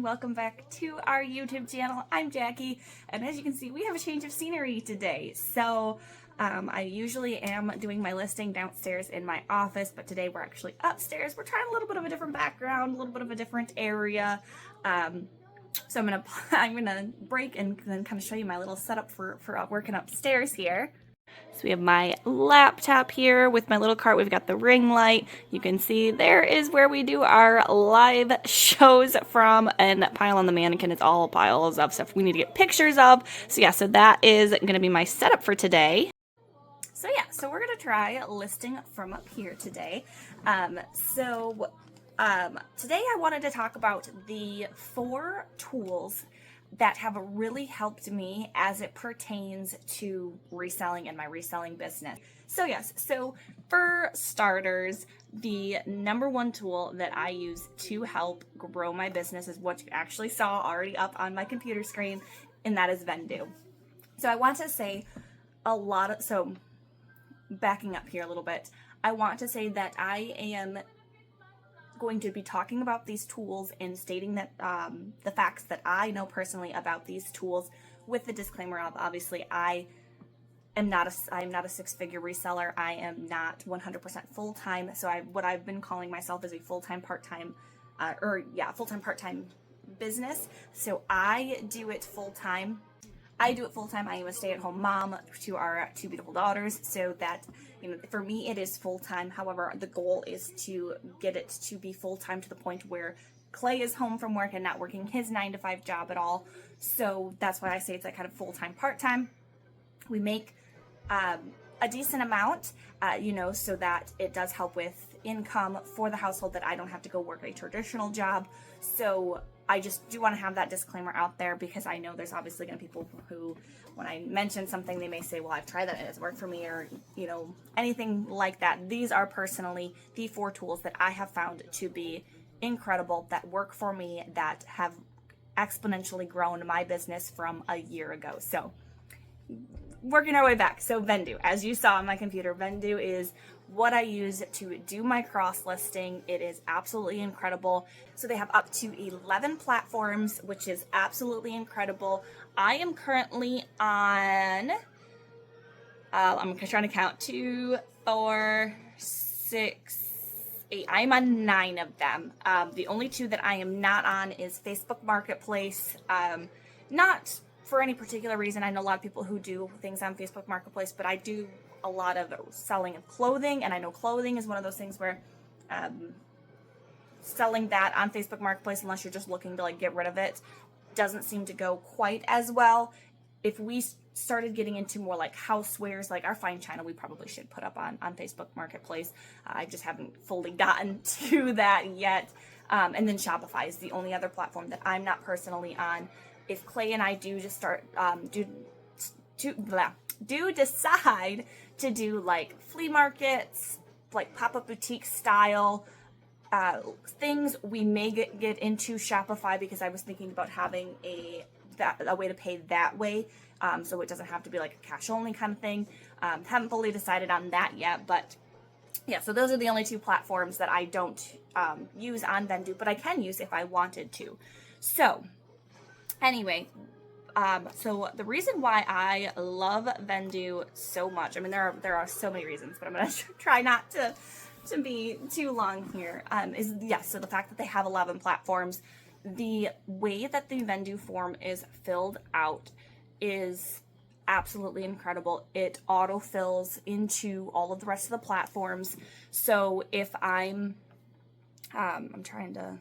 and welcome back to our YouTube channel. I'm Jackie, and as you can see, we have a change of scenery today. So I usually am doing my listing downstairs in my office, but today we're actually upstairs. We're trying a little bit of a different background, a little bit of a different area. So I'm gonna break and then kind of show you my little setup for working upstairs here. So we have my laptop here with my little cart. We've got the ring light. You can see there is where we do our live shows from, and that pile on the mannequin is all piles of stuff we need to get pictures of. So yeah, so that is going to be my setup for today. So yeah, so we're going to try listing from up here today. Today I wanted to talk about the 4 tools that have really helped me as it pertains to reselling and my reselling business. So yes, so for starters, the number 1 tool that I use to help grow my business is what you actually saw already up on my computer screen, and that is Vendoo. So I want to say so backing up here a little bit, I want to say that I am going to be talking about these tools and stating that the facts that I know personally about these tools, with the disclaimer of obviously I'm not a 6-figure reseller. I am not 100% full-time. So what I've been calling myself is a full-time part-time business. So I do it full-time. I am a stay-at-home mom to our 2 beautiful daughters, so that, for me it is full-time. However, the goal is to get it to be full-time to the point where Clay is home from work and not working his 9-to-5 job at all. So that's why I say it's like kind of full-time, part-time. We make a decent amount, so that it does help with income for the household, that I don't have to go work a traditional job. So I just do want to have that disclaimer out there, because I know there's obviously going to be people who, when I mention something, they may say, well, I've tried that and it's worked for me, or, anything like that. These are personally the 4 tools that I have found to be incredible, that work for me, that have exponentially grown my business from a year ago. So working our way back. So Vendoo, as you saw on my computer, Vendoo is what I use to do my cross listing. It is absolutely incredible. So they have up to 11 platforms, which is absolutely incredible. I am currently on, I'm trying to count, 2, 4, 6, 8. I'm on 9 of them. The only 2 that I am not on is Facebook Marketplace. Not for any particular reason. I know a lot of people who do things on Facebook Marketplace, but I do a lot of selling of clothing, and I know clothing is one of those things where selling that on Facebook Marketplace, unless you're just looking to get rid of it, doesn't seem to go quite as well. If we started getting into more like housewares, like our fine china, we probably should put up on Facebook Marketplace. I just haven't fully gotten to that yet. And then Shopify is the only other platform that I'm not personally on. If Clay and I do just start decide to do like flea markets, like pop-up boutique style things, we may get into Shopify, because I was thinking about having a way to pay that way, so it doesn't have to be like a cash only kind of thing. Haven't fully decided on that yet, but yeah, so those are the only 2 platforms that I don't use on Vendoo, but I can use if I wanted to. So anyway, so the reason why I love Vendoo so much, I mean, there are so many reasons, but I'm going to try not to be too long here, so the fact that they have 11 platforms, the way that the Vendoo form is filled out is absolutely incredible. It auto-fills into all of the rest of the platforms. So if I'm trying to...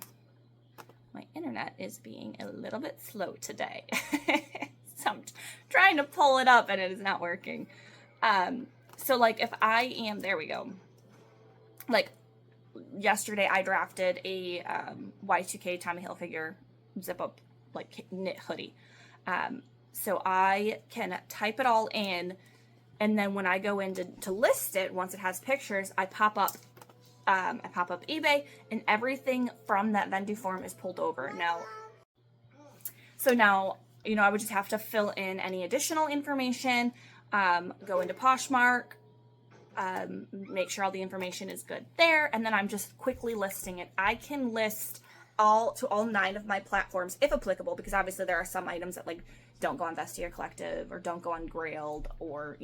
My internet is being a little bit slow today. So I'm trying to pull it up and it is not working. So like if I am, there we go. Like yesterday I drafted a Y2K Tommy Hilfiger zip up like knit hoodie. So I can type it all in, and then when I go in to list it, once it has pictures, I pop up eBay, and everything from that Vendoo form is pulled over. Now, I would just have to fill in any additional information, go into Poshmark, make sure all the information is good there, and then I'm just quickly listing it. I can list all 9 of my platforms, if applicable, because obviously there are some items that like don't go on Vestiaire Collective or don't go on Grailed, or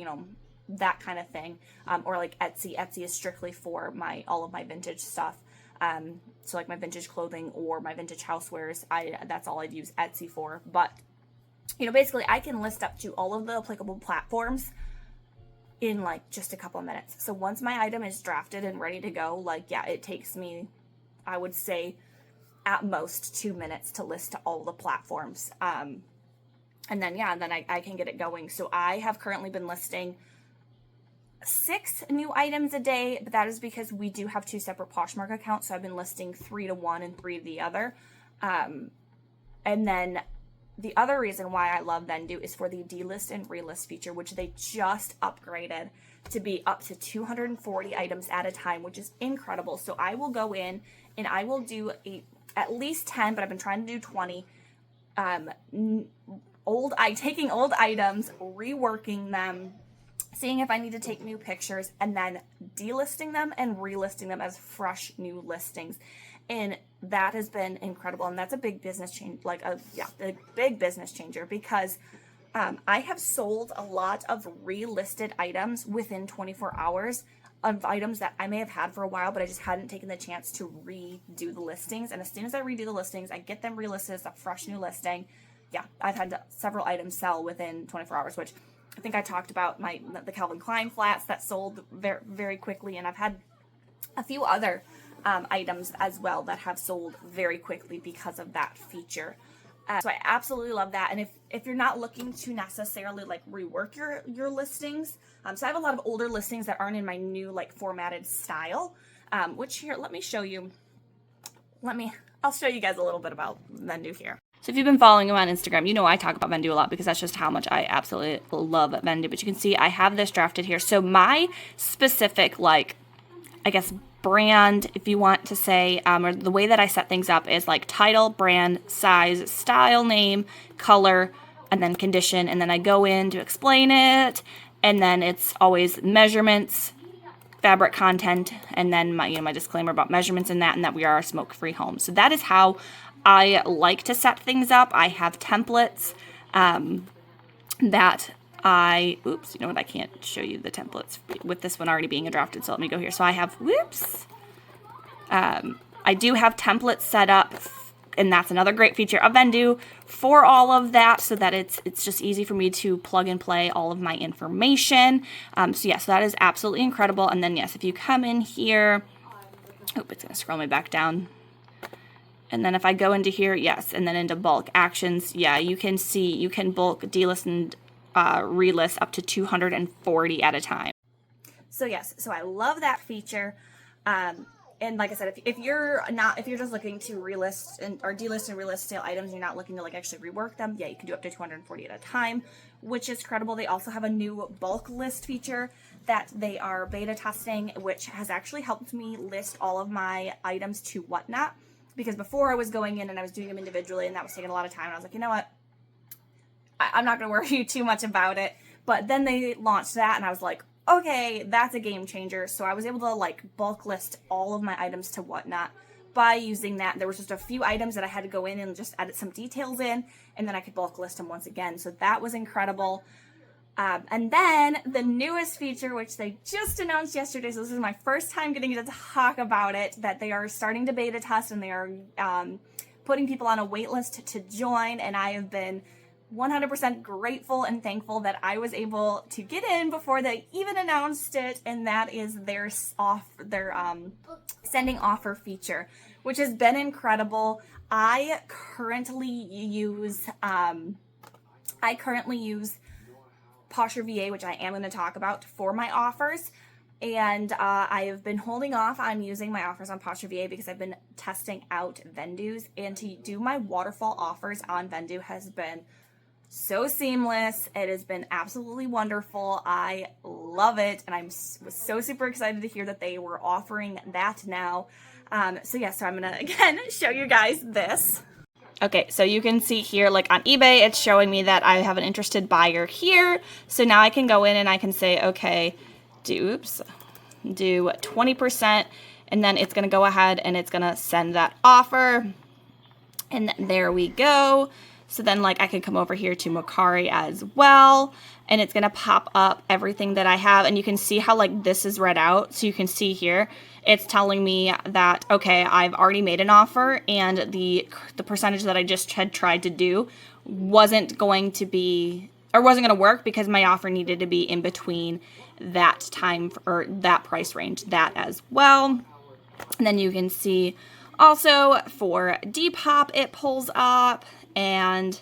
that kind of thing, or like Etsy. Etsy is strictly for all of my vintage stuff. So like my vintage clothing or my vintage housewares, that's all I'd use Etsy for. But basically I can list up to all of the applicable platforms in like just a couple of minutes. So once my item is drafted and ready to go, like, yeah, it takes me, I would say, at most 2 minutes to list to all the platforms. And then I can get it going. So I have currently been listing 6 new items a day, but that is because we do have 2 separate Poshmark accounts. So I've been listing 3 to one and 3 to the other. And then the other reason why I love Vendoo is for the delist and relist feature, which they just upgraded to be up to 240 items at a time, which is incredible. So I will go in and I will do at least 10, but I've been trying to do 20, taking old items, reworking them, seeing if I need to take new pictures, and then delisting them and relisting them as fresh new listings. And that has been incredible. And that's a big business change, a big business changer, because I have sold a lot of relisted items within 24 hours of items that I may have had for a while, but I just hadn't taken the chance to redo the listings. And as soon as I redo the listings, I get them relisted as a fresh new listing. Yeah, I've had several items sell within 24 hours, which I think I talked about the Calvin Klein flats that sold very, very quickly. And I've had a few other items as well that have sold very quickly because of that feature. So I absolutely love that. And if you're not looking to necessarily like rework your listings, so I have a lot of older listings that aren't in my new like formatted style, which here, let me show you. I'll show you guys a little bit about Vendoo here. So if you've been following me on Instagram, I talk about Vendoo a lot because that's just how much I absolutely love Vendoo. But you can see I have this drafted here. So my specific, brand, if you want to say, or the way that I set things up is like title, brand, size, style, name, color, and then condition. And then I go in to explain it. And then it's always measurements, fabric content, and then my disclaimer about measurements and that we are a smoke-free home. So that is how I like to set things up. I have templates that I can't show you the templates with this one already being drafted, so let me go here. So I have, I do have templates set up, and that's another great feature of Vendoo for all of that, so that it's just easy for me to plug and play all of my information. So that is absolutely incredible. And then yes, if you come in here, it's going to scroll me back down. And then if I go into here, yes, and then into bulk actions, you can see you can bulk delist and relist up to 240 at a time. So yes, so I love that feature. And like I said, if you're just looking to relist or delist and relist sale items, you're not looking to actually rework them, you can do up to 240 at a time, which is credible. They also have a new bulk list feature that they are beta testing, which has actually helped me list all of my items to Whatnot. Because before I was going in and I was doing them individually, and that was taking a lot of time. And I was like, you know what? I'm not going to worry too much about it. But then they launched that, and I was like, okay, that's a game changer. So I was able to bulk list all of my items to Whatnot by using that. There was just a few items that I had to go in and just edit some details in, and then I could bulk list them once again. So that was incredible. And then the newest feature, which they just announced yesterday, so this is my first time getting to talk about it, that they are starting to beta test, and they are putting people on a wait list to join, and I have been 100% grateful and thankful that I was able to get in before they even announced it, and that is their sending offer feature, which has been incredible. I currently use PosherVA, which I am going to talk about, for my offers. And I have been holding off on using my offers on PosherVA because I've been testing out Vendoo's. And to do my waterfall offers on Vendoo has been so seamless. It has been absolutely wonderful. I love it. And I was so super excited to hear that they were offering that now. So I'm going to, again, show you guys this. Okay, so you can see here, on eBay, it's showing me that I have an interested buyer here. So now I can go in and I can say, okay, do 20%, and then it's going to go ahead and it's going to send that offer. And there we go. So then like I can come over here to Mercari as well, and it's gonna pop up everything that I have, and you can see how like this is read out. So you can see here, it's telling me that, okay, I've already made an offer, and the percentage that I just had tried to do wasn't going to be, or wasn't gonna work because my offer needed to be in between that time or that price range, that as well. And then you can see also for Depop, it pulls up, and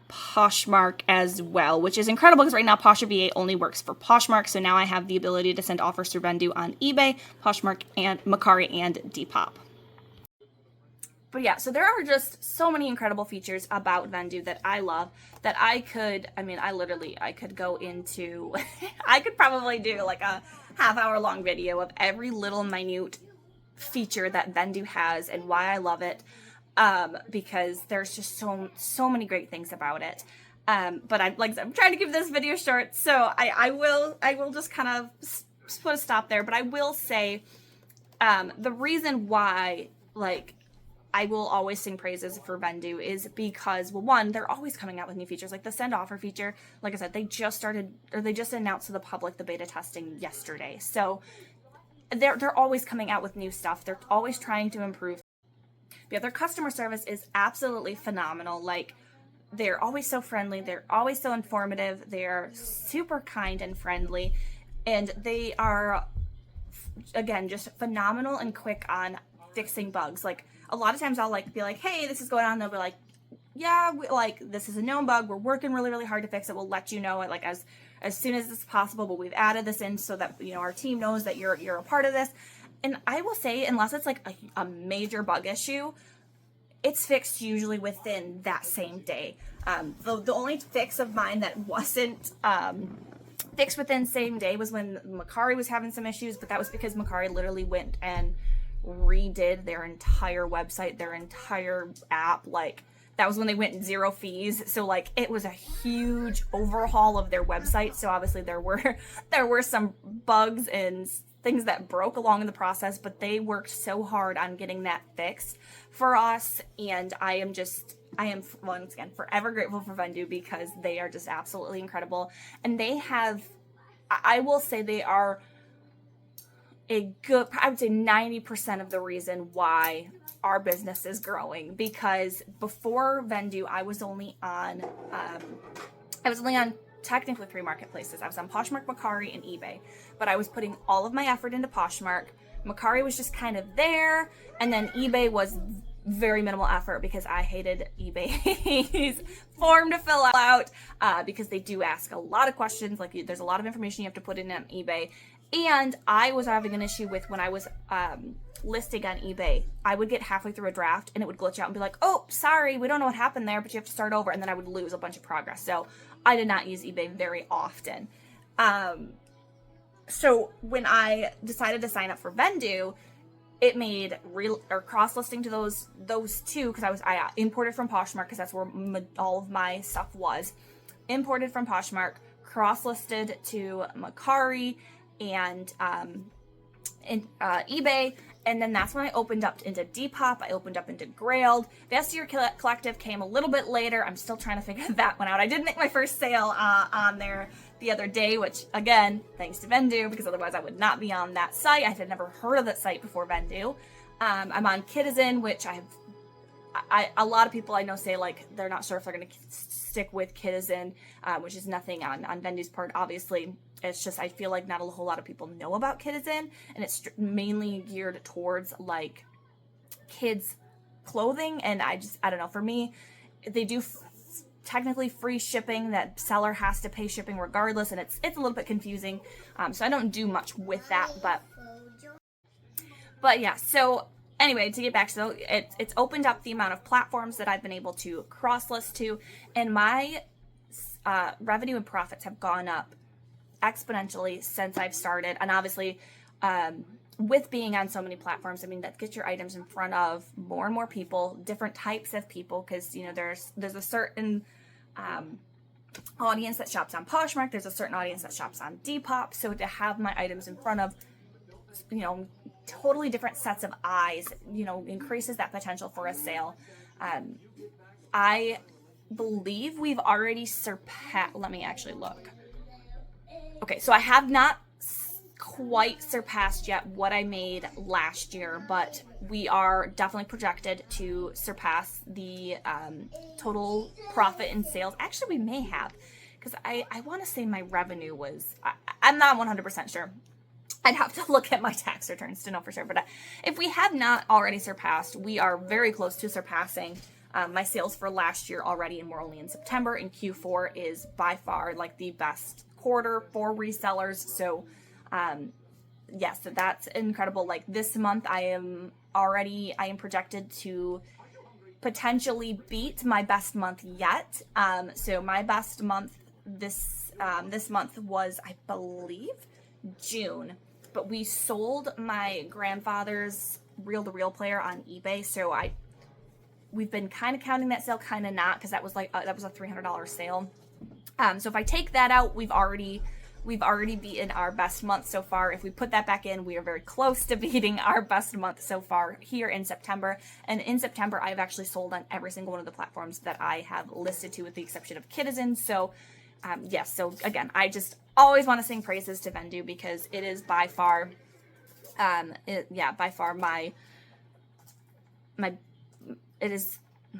Poshmark as well, which is incredible because right now PosherVA only works for Poshmark. So now I have the ability to send offers through Vendoo on eBay, Poshmark, and Mercari, and Depop. But yeah, so there are just so many incredible features about Vendoo that I love that I could go into, I could probably do like a half-hour long video of every little minute feature that Vendoo has and why I love it. Because there's just so many great things about it. But I'm trying to keep this video short, so I will just kind of put a stop there. But I will say, the reason why I will always sing praises for Vendoo is because, well, one, they're always coming out with new features, like the send offer feature. Like I said, they just announced to the public the beta testing yesterday, so they're always coming out with new stuff. They're always trying to improve. Yeah, their customer service is absolutely phenomenal. Like, they're always so friendly. They're always so informative. They're super kind and friendly. And they are, again, just phenomenal and quick on fixing bugs. Like, a lot of times I'll be like, hey, this is going on. They'll be like, yeah, this is a known bug. We're working really, really hard to fix it. We'll let you know it as soon as it's possible. But we've added this in so that, our team knows that you're a part of this. And I will say, unless it's like a major bug issue, it's fixed usually within that same day. The only fix of mine that wasn't fixed within same day was when Mercari was having some issues, but that was because Mercari literally went and redid their entire website, their entire app. That was when they went 0 fees. So it was a huge overhaul of their website. So obviously there were some bugs and things that broke along in the process, but they worked so hard on getting that fixed for us. And I am once again forever grateful for Vendoo because they are just absolutely incredible. And I will say they are I would say 90% of the reason why our business is growing, because before Vendoo, I was only on technically 3 marketplaces. I was on Poshmark, Mercari, and eBay, but I was putting all of my effort into Poshmark. Mercari was just kind of there, and then eBay was very minimal effort because I hated eBay's form to fill out because they do ask a lot of questions. There's a lot of information you have to put in on eBay, and I was having an issue with when I was listing on eBay. I would get halfway through a draft and it would glitch out and be like, oh, sorry, we don't know what happened there, but you have to start over, and then I would lose a bunch of progress. So I did not use eBay very often. So when I decided to sign up for Vendoo, it made cross-listing to those two, because I imported from Poshmark because that's where all of my stuff was. Imported from Poshmark, cross-listed to Mercari and eBay, and then that's when I opened up into Depop. I opened up into Grailed. Vestiaire Collective came a little bit later. I'm still trying to figure that one out. I did make my first sale on there the other day, which, again, thanks to Vendoo, because otherwise I would not be on that site. I had never heard of that site before Vendoo. I'm on Kidizen, which a lot of people I know say they're not sure if they're going to stick with Kidizen, which is nothing on Vendoo's part, obviously. It's just I feel like not a whole lot of people know about Kidizen, and it's mainly geared towards kids clothing. And I don't know, for me, they do technically free shipping. That seller has to pay shipping regardless, and it's a little bit confusing. So I don't do much with that, but yeah. So anyway, to get back, so it's opened up the amount of platforms that I've been able to cross-list to, and my revenue and profits have gone up exponentially since I've started. And obviously, with being on so many platforms, that gets your items in front of more and more people, different types of people, because there's a certain audience that shops on Poshmark, there's a certain audience that shops on Depop. So to have my items in front of totally different sets of eyes, increases that potential for a sale. I believe we've already surpassed, let me actually look. Okay, so I have not quite surpassed yet what I made last year, but we are definitely projected to surpass the total profit in sales. Actually, we may have, because I want to say my revenue was, I'm not 100% sure. I'd have to look at my tax returns to know for sure, but if we have not already surpassed, we are very close to surpassing my sales for last year already, and we're only in September, and Q4 is by far like the best quarter for resellers. So yes, so that's incredible. Like this month I am projected to potentially beat my best month yet. So my best month this month was, I believe, June, but we sold my grandfather's reel-to-reel player on eBay. So we've been kind of counting that sale, kind of not, because that was like that was a $300 sale. So if I take that out, we've already beaten our best month so far. If we put that back in, we are very close to beating our best month so far here in September. And in September, I've actually sold on every single one of the platforms that I have listed to, with the exception of Kitizen. So yes, so again, I just always want to sing praises to Vendoo, because it is by far, by far it is,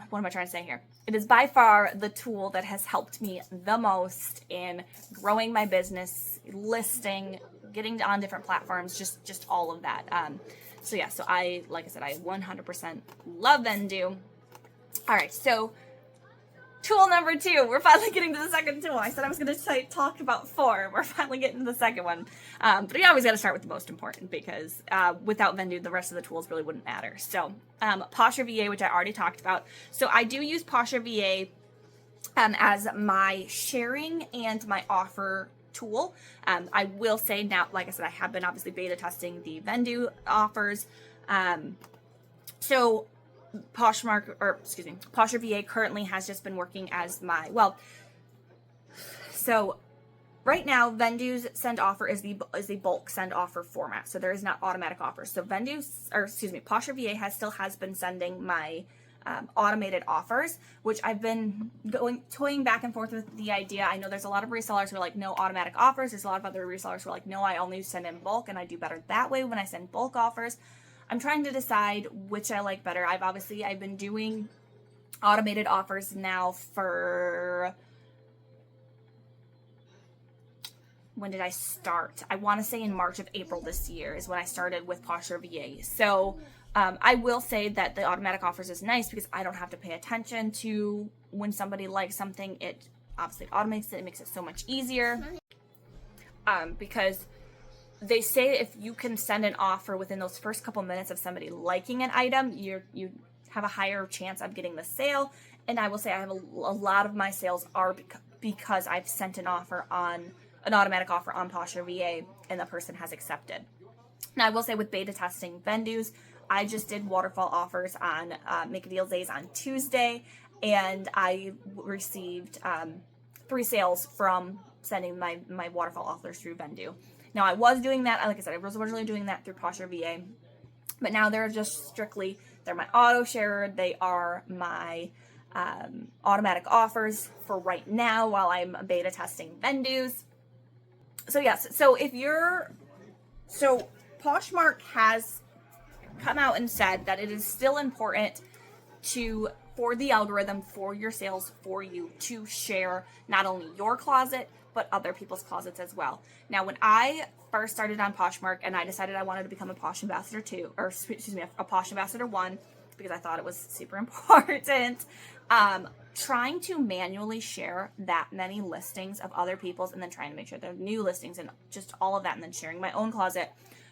what am I trying to say here? It is by far the tool that has helped me the most in growing my business, listing, getting on different platforms, just all of that. So yeah, so like I said, I 100% love Vendoo. All right, so tool number 2, we're finally getting to the second tool. I said I was going to talk about 4. We're finally getting to the second one. But you always got to start with the most important, because without Vendoo, the rest of the tools really wouldn't matter. So PosherVA, which I already talked about. So I do use PosherVA as my sharing and my offer tool. I will say now, like I said, I have been obviously beta testing the Vendoo offers. So PosherVA currently has just been working as so right now Vendoo's send offer is the bulk send offer format. So there is not automatic offers. So PosherVA has been sending my automated offers, which I've been toying back and forth with the idea. I know there's a lot of resellers who are like, no automatic offers. There's a lot of other resellers who are like, no, I only send in bulk, and I do better that way when I send bulk offers. I'm trying to decide which I like better. I've been doing automated offers now for, when did I start? I want to say in March of April this year is when I started with PosherVA. So I will say that the automatic offers is nice, because I don't have to pay attention to when somebody likes something. It obviously automates it. It makes it so much easier. Because they say if you can send an offer within those first couple minutes of somebody liking an item, you have a higher chance of getting the sale. And I will say I have a lot of my sales are because I've sent an automatic offer on PosherVA, and the person has accepted. Now I will say, with beta testing Vendoo's, I just did waterfall offers on Make a Deal Days on Tuesday, and I received 3 sales from sending my waterfall offers through Vendoo. Now, I was doing that, like I said, I was originally doing that through PosherVA, but now they're just they're my auto sharer. They are my automatic offers for right now while I'm beta testing Vendoo's. So yes, so Poshmark has come out and said that it is still important for the algorithm, for your sales, for you to share not only your closet, but other people's closets as well. Now, when I first started on Poshmark and I decided I wanted to become a Posh Ambassador 2, or excuse me, a Posh Ambassador 1, because I thought it was super important, trying to manually share that many listings of other people's, and then trying to make sure they're new listings and just all of that, and then sharing my own closet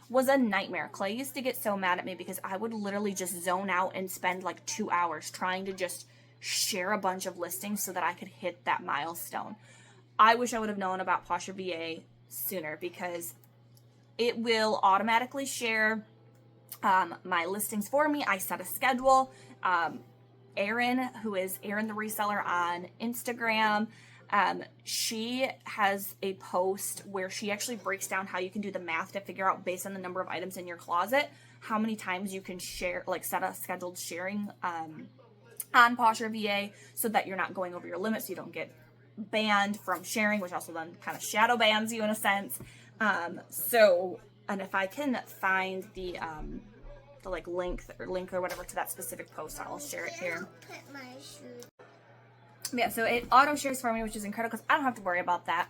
was a nightmare. Clay used to get so mad at me because I would literally just zone out and spend like 2 hours trying to just share a bunch of listings so that I could hit that milestone. I wish I would have known about PosherVA sooner, because it will automatically share my listings for me. I set a schedule. Erin, who is Erin the Reseller on Instagram, she has a post where she actually breaks down how you can do the math to figure out, based on the number of items in your closet, how many times you can share, like set a scheduled sharing on PosherVA so that you're not going over your limit, so you don't get banned from sharing, which also then kind of shadow bans you in a sense. And if I can find the like link or whatever to that specific post, I'll share it here. Yeah, so it auto shares for me, which is incredible because I don't have to worry about that.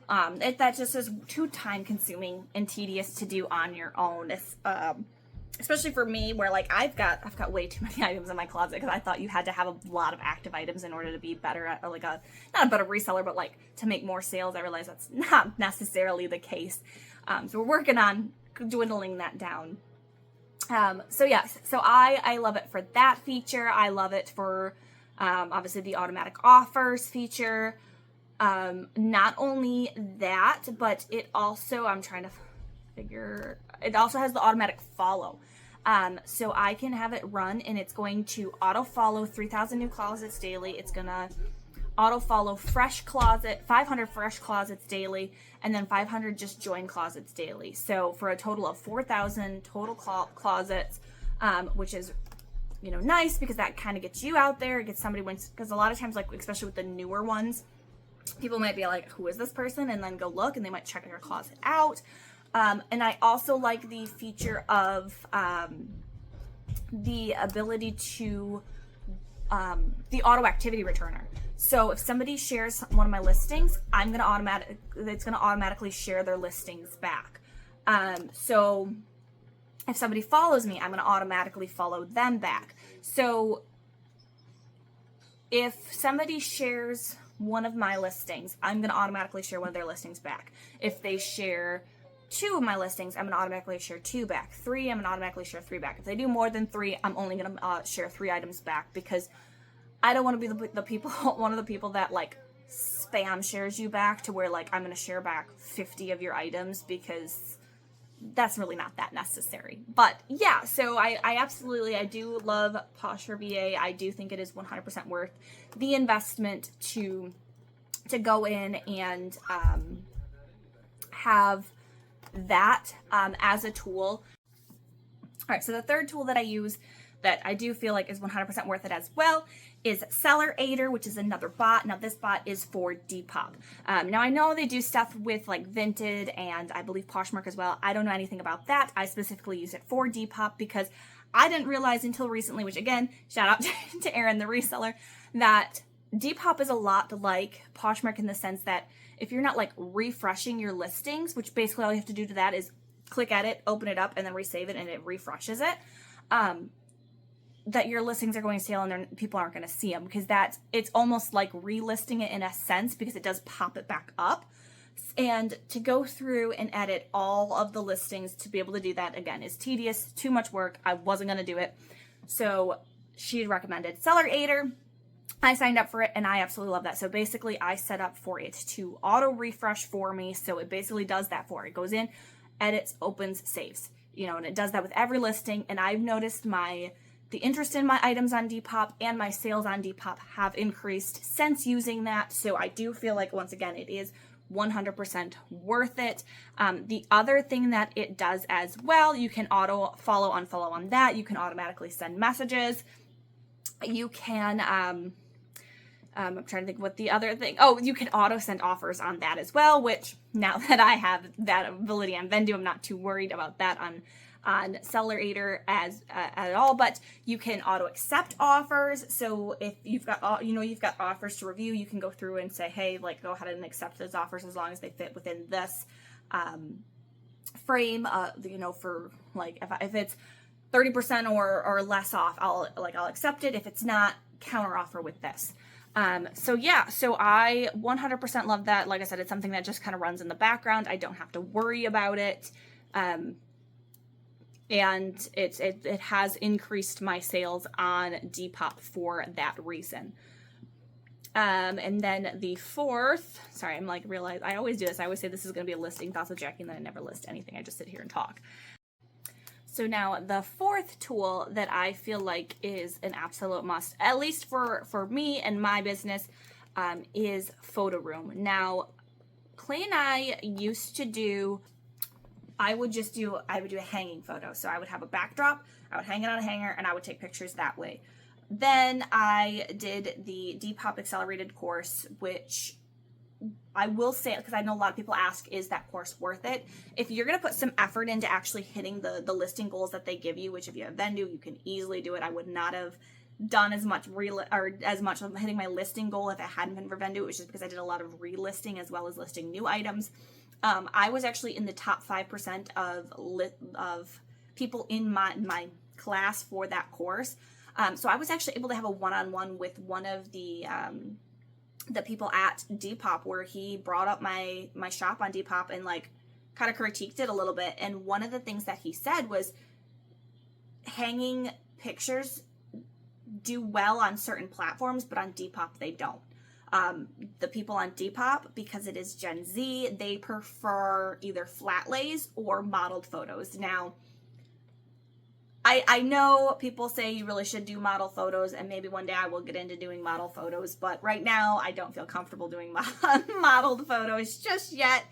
That just is too time consuming and tedious to do on your own. It's especially for me, where like I've got way too many items in my closet because I thought you had to have a lot of active items in order to be better at, or like not a better reseller, but like to make more sales. I realize that's not necessarily the case. So we're working on dwindling that down. So I love it for that feature. I love it for obviously the automatic offers feature. Not only that, but it also, I'm trying to figure, it also has the automatic follow. So I can have it run and it's going to auto follow 3,000 new closets daily. It's going to auto follow 500 fresh closets daily, and then 500 just join closets daily. So for a total of 4,000 total closets, which is, nice because that kind of gets you out there. It gets somebody, because a lot of times, like especially with the newer ones, people might be like, who is this person? And then go look and they might check your closet out. And I also like the feature of the ability to the auto activity returner. So if somebody shares one of my listings, it's going to automatically share their listings back. So if somebody follows me, I'm going to automatically follow them back. So if somebody shares one of my listings, I'm going to automatically share one of their listings back. If they share 2 of my listings, I'm going to automatically share 2 back. 3, I'm going to automatically share 3 back. If they do more than 3, I'm only going to share 3 items back, because I don't want to be one of the people that like spam shares you back to where like I'm going to share back 50 of your items, because that's really not that necessary. But yeah, so I do love PosherVA. I do think it is 100% worth the investment to go in and have that as a tool. All right, so the third tool that I use that I do feel like is 100% worth it as well is SellerAider, which is another bot. Now this bot is for Depop. Now I know they do stuff with like Vendoo and I believe Poshmark as well. I don't know anything about that. I specifically use it for Depop because I didn't realize until recently, which again, shout out to Aaron, the reseller, that Depop is a lot like Poshmark in the sense that if you're not like refreshing your listings, which basically all you have to do to that is click at it, open it up, and then resave it, and it refreshes it, that your listings are going to sale and people aren't going to see them, because it's almost like relisting it in a sense, because it does pop it back up. And to go through and edit all of the listings to be able to do that, again, is tedious, too much work. I wasn't going to do it. So she recommended SellerAider. I signed up for it and I absolutely love that. So basically I set up for it to auto refresh for me. So it basically does that for it. It goes in, edits, opens, saves, and it does that with every listing. And I've noticed the interest in my items on Depop and my sales on Depop have increased since using that. So I do feel like, once again, it is 100% worth it. The other thing that it does as well, you can auto follow, unfollow on that. You can automatically send messages. You can, I'm trying to think what the other thing. Oh, you can auto send offers on that as well, which now that I have that ability on Vendoo, I'm not too worried about that on SellerAider at all. But you can auto accept offers. So if you've got, you've got offers to review, you can go through and say, hey, like, go ahead and accept those offers as long as they fit within this frame. For like, if it's 30% or less off, I'll accept it. If it's not, counter offer with this. So I 100% love that. Like I said, it's something that just kind of runs in the background. I don't have to worry about it. And it has increased my sales on Depop for that reason. And then the fourth, sorry, I'm like, realize I always do this. I always say this is going to be a listing thoughts with Jacki, and then I never list anything. I just sit here and talk. So now the fourth tool that I feel like is an absolute must, at least for me and my business, is Photoroom. Now, Clay and I used to do, I would do a hanging photo. So I would have a backdrop, I would hang it on a hanger, and I would take pictures that way. Then I did the Depop accelerated course, which I will say, because I know a lot of people ask, is that course worth it? If you're going to put some effort into actually hitting the listing goals that they give you, which if you have Vendoo, you can easily do it. I would not have done as much of hitting my listing goal if it hadn't been for Vendoo. It was just because I did a lot of relisting as well as listing new items. I was actually in the top 5% of people in my class for that course. So I was actually able to have a one-on-one with one of the people at Depop, where he brought up my shop on Depop and like kind of critiqued it a little bit. And one of the things that he said was hanging pictures do well on certain platforms, but on Depop they don't. The people on Depop, because it is Gen Z, they prefer either flat lays or modeled photos. Now, I know people say you really should do model photos, and maybe one day I will get into doing model photos, but right now I don't feel comfortable doing modeled photos just yet.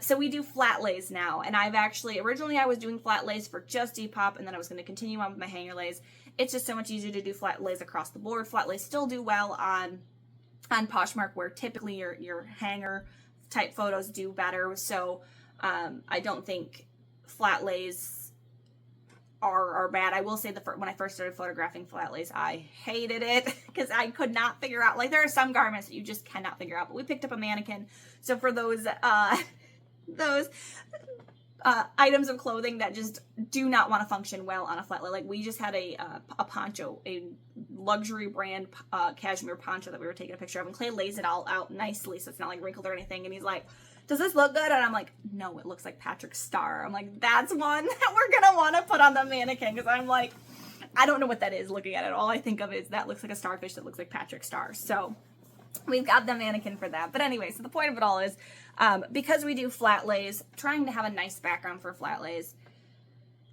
So we do flat lays now, and originally I was doing flat lays for just Depop, and then I was going to continue on with my hanger lays. It's just so much easier to do flat lays across the board. Flat lays still do well on Poshmark, where typically your hanger type photos do better. So I don't think flat lays are bad. I will say when I first started photographing flat lays, I hated it because I could not figure out, like, there are some garments that you just cannot figure out, but we picked up a mannequin. So for those items of clothing that just do not want to function well on a flat lay, like we just had a poncho, a luxury brand cashmere poncho that we were taking a picture of, and Clay lays it all out nicely so it's not like wrinkled or anything, and he's like, does this look good? And I'm like, no, it looks like Patrick Star. I'm like, that's one that we're gonna want to put on the mannequin, because I'm like, I don't know what that is looking at it. All I think of is that looks like a starfish that looks like Patrick Star. So we've got the mannequin for that. But anyway, so the point of it all is, because we do flat lays, trying to have a nice background for flat lays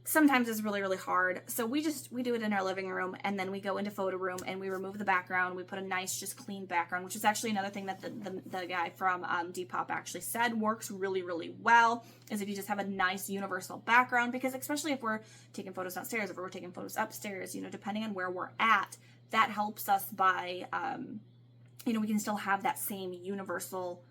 sometimes is really, really hard. So we do it in our living room, and then we go into Photoroom and we remove the background. We put a nice, just clean background, which is actually another thing that the guy from Depop actually said works really, really well, is if you just have a nice universal background, because especially if we're taking photos downstairs, if we're taking photos upstairs, depending on where we're at, that helps us by, we can still have that same universal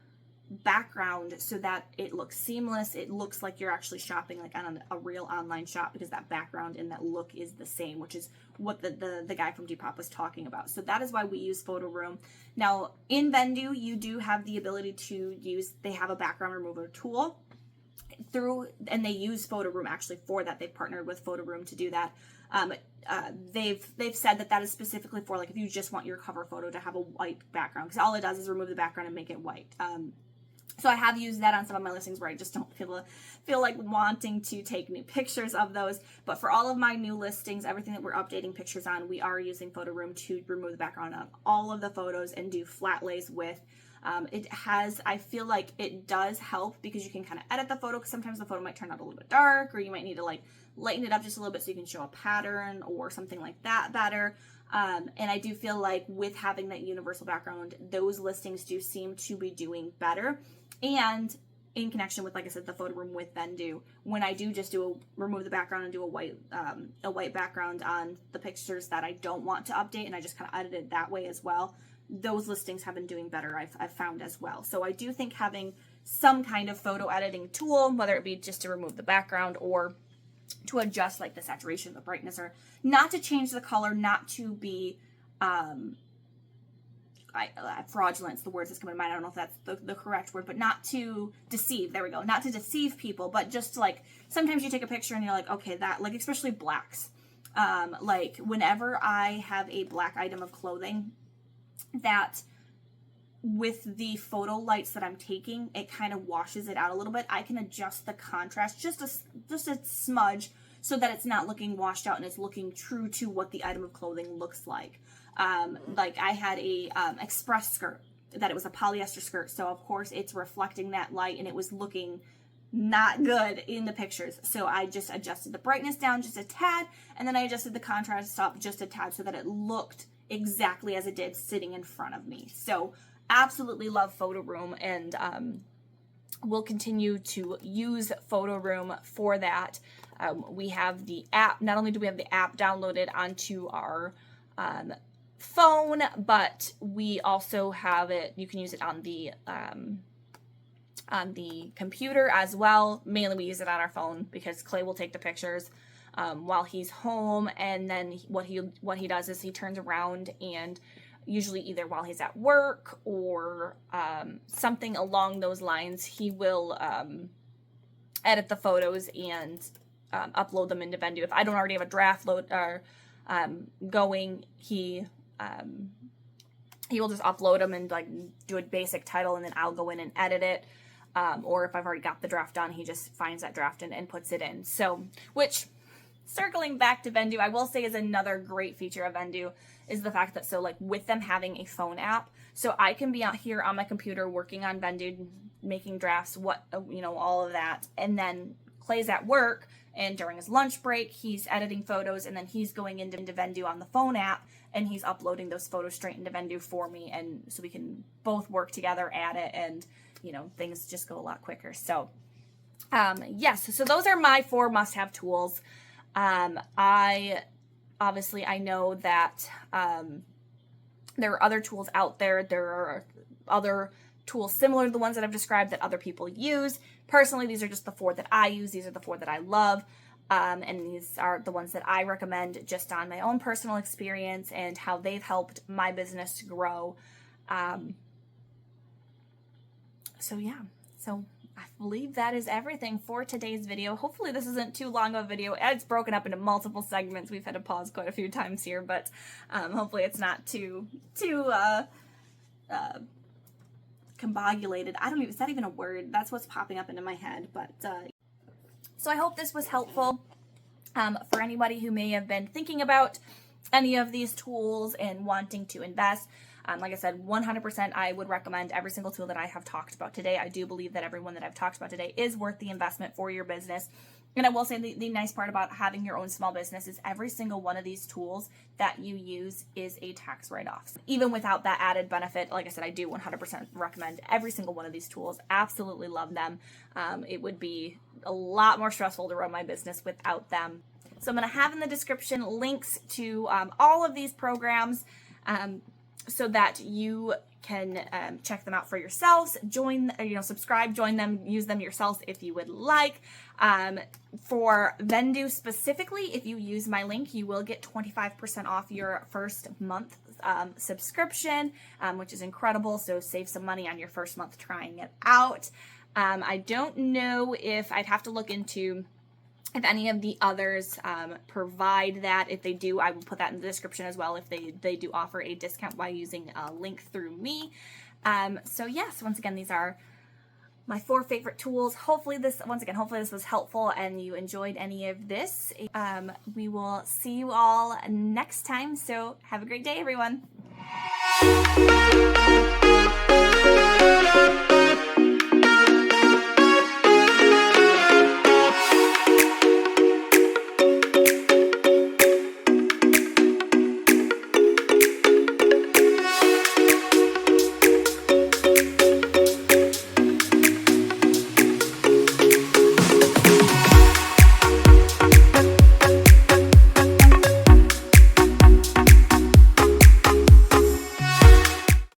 background so that it looks seamless. It looks like you're actually shopping like on a real online shop, because that background and that look is the same, which is what the guy from Depop was talking about. So that is why we use Photoroom. Now in Vendoo, you do have the ability to they have a background remover tool and they use Photoroom actually for that. They've partnered with Photoroom to do that. They've said that is specifically for, like, if you just want your cover photo to have a white background, because all it does is remove the background and make it white. So I have used that on some of my listings where I just don't feel like wanting to take new pictures of those. But for all of my new listings, everything that we're updating pictures on, we are using Photoroom to remove the background on all of the photos and do flat lays with. I feel like it does help, because you can kind of edit the photo, because sometimes the photo might turn out a little bit dark, or you might need to like lighten it up just a little bit so you can show a pattern or something like that better. And I do feel like with having that universal background, those listings do seem to be doing better. And in connection with, like I said, the Photoroom with Vendoo, when I do just remove the background and do a white background on the pictures that I don't want to update, and I just kind of edit it that way as well, those listings have been doing better, I've found as well. So I do think having some kind of photo editing tool, whether it be just to remove the background or to adjust like the saturation, the brightness, or not to change the color, not to be fraudulent is the words that's coming to mind. I don't know if that's the correct word, but not to deceive. There we go. Not to deceive people, but just like sometimes you take a picture and you're like, okay, that, like, especially blacks. Like whenever I have a black item of clothing that with the photo lights that I'm taking, it kind of washes it out a little bit. I can adjust the contrast just a smudge so that it's not looking washed out and it's looking true to what the item of clothing looks like. Like I had a express skirt that it was a polyester skirt, so of course it's reflecting that light and it was looking not good in the pictures. So I just adjusted the brightness down just a tad, and then I adjusted the contrast up just a tad so that it looked exactly as it did sitting in front of me. So absolutely love Photoroom, and we'll continue to use Photoroom for that. We have the app. Not only do we have the app downloaded onto our phone, but we also have it, you can use it on the computer as well. Mainly we use it on our phone because Clay will take the pictures while he's home, and then what he does is he turns around and usually either while he's at work or something along those lines, he will edit the photos and upload them into Vendoo. If I don't already have a draft load or going, he will just upload them and like do a basic title, and then I'll go in and edit it. Or if I've already got the draft done, he just finds that draft and puts it in. So, which, circling back to Vendoo, I will say is another great feature of Vendoo is the fact that, so like with them having a phone app, so I can be out here on my computer working on Vendoo, making drafts, all of that, and then Clay's at work, and during his lunch break, he's editing photos, and then he's going into Vendoo on the phone app, and he's uploading those photos straight into Vendoo for me, and so we can both work together at it, and things just go a lot quicker. So yes, so those are my 4 must-have tools. I know that there are other tools out there. There are other tools similar to the ones that I've described that other people use. Personally, these are just the 4 that I use. These are the 4 that I love. And these are the ones that I recommend just on my own personal experience and how they've helped my business grow. So yeah, so I believe that is everything for today's video. Hopefully this isn't too long of a video. It's broken up into multiple segments. We've had to pause quite a few times here, but hopefully it's not too combobulated. Is that even a word? That's what's popping up into my head. But so I hope this was helpful for anybody who may have been thinking about any of these tools and wanting to invest. Like I said, 100% I would recommend every single tool that I have talked about today. I do believe that every one that I've talked about today is worth the investment for your business. And I will say the nice part about having your own small business is every single one of these tools that you use is a tax write-off. Even without that added benefit, like I said, I do 100% recommend every single one of these tools. Absolutely love them. It would be a lot more stressful to run my business without them. So I'm going to have in the description links to all of these programs, so that you can check them out for yourselves, subscribe, join them, use them yourselves if you would like. For Vendoo specifically, if you use my link, you will get 25% off your first month subscription, which is incredible. So save some money on your first month trying it out. I don't know if I'd have to look into if any of the others provide that. If they do, I will put that in the description as well if they do offer a discount by using a link through me. So yes, once again, these are my 4 favorite tools. Hopefully this was helpful and you enjoyed any of this. We will see you all next time. So have a great day, everyone.